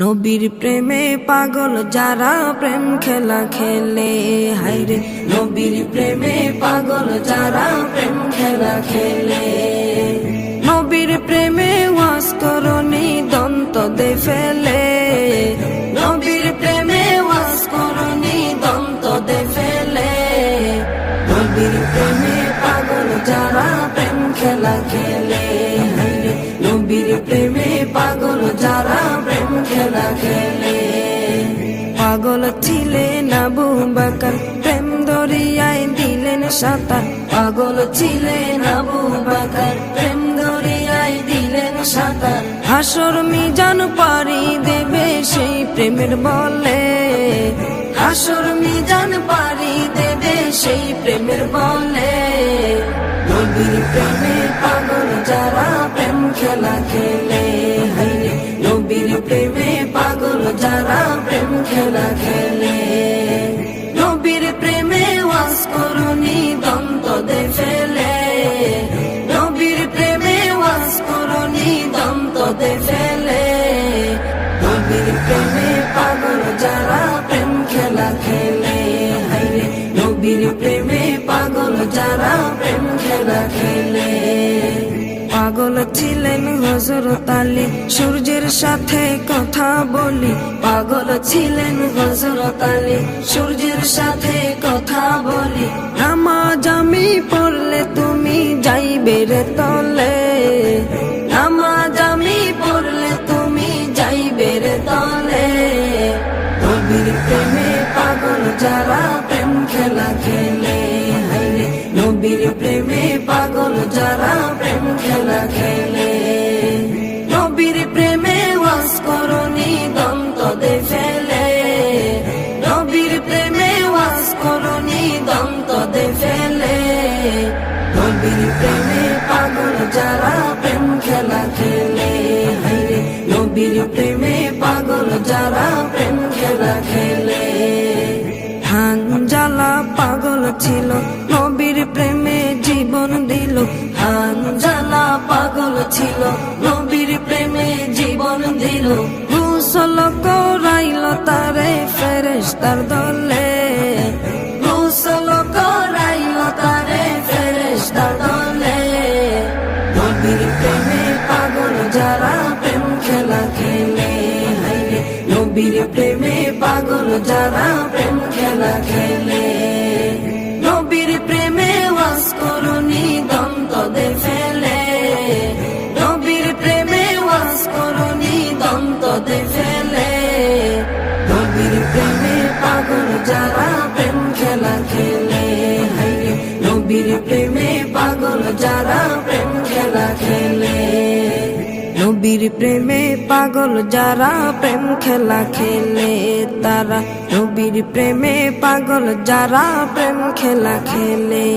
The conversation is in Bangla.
নবীর প্রেমে পাগল যারা প্রেম খেলা খেলে, হায়রে নবীর প্রেমে পাগল যারা প্রেম খেলা খেলে। নবীর প্রেমে ওয়াজ করনি দন্ত দে ফেলে, নবীর প্রেমে ওয়াজ করনি দন্ত দে ফেলে। নবীর প্রেমে পাগল যারা প্রেম খেলা খেলে, হায়রে নবীর প্রেমে পাগল যারা প্রেম খেলা খেলে। পাগল ছিলেন আবু বকর প্রেম দরিয়ায় দিলেন সাঁতার, পাগল ছিলেন আবু বকর প্রেম দরিয়ায় দিলেন সাঁতার। হাসর মিজান পারি দেবে সেই প্রেমের বলে, হাসর মিজান পারি দেবে সেই প্রেমের বলে। নবীর প্রেমে পাগল যারা প্রেম খেলা খেলে, হায়রে নবীর প্রেমে পাগল যারা প্রেম খেলা খেলে। নবীর প্রেমে ওয়াজ করনি দন্ত দে ফেলে, নবীর প্রেমে ওয়াজ করনি দন্ত দে ফেলে। নবীর প্রেমে পাগল যারা প্রেম খেলা খেলে, হায়রে নবীর প্রেমে পাগল যারা প্রেম খেলা খেলে। পাগল ছিলেন হযরত আলী সূর্যের সাথে কথা বলি, পাগল ছিলেন হযরত আলী সূর্যের সাথে কথা বলি। নামাজ আমি পড়লে তুমি যাইবে রে তলে, নামাজ আমি পড়লে তুমি যাইবে রে তলে। নবীর প্রেমে পাগল যারা প্রেম খেলা খেলে, হায়রে নবীর প্রেমে পাগল যারা প্রেম খেলা খেলে। নবীর প্রেমে ওয়াজ করনি দন্ত দে ফেলে, নবীর প্রেমে ওয়াজ করনি দন্ত দে ফেলে। নবীর প্রেমে পাগল যারা প্রেম খেলা খেলে, হায়রে নবীর প্রেমে পাগল যারা প্রেম খেলা খেলে। হানজালা পাগল ছিল নবীর প্রেমে জীবন দিল, হানজালা পাগল ছিল নবীর প্রেমে জীবন দিল। গোসল করাইল তারে ফেরেশতার দলে, গোসল করাইল তারে ফেরেশতার দলে। নবীর প্রেমে পাগল যারা প্রেম খেলা খেলে, হায়রে নবীর প্রেমে পাগল যারা প্রেম খেলা খেলে। নবীর প্রেমে ওয়াজ করনি দন্ত দে ফেলে, নবীর প্রেমে ওয়াজ করনি দন্ত দে ফেলে। নবীর প্রেমে পাগল যারা প্রেম খেলা খেলে, হায়রে নবীর প্রেমে পাগল যারা প্রেম খেলা খেলে। নবীর প্রেমে পাগল যারা প্রেম খেলা খেলে, তারা নবীর প্রেমে পাগল যারা প্রেম খেলা খেলে।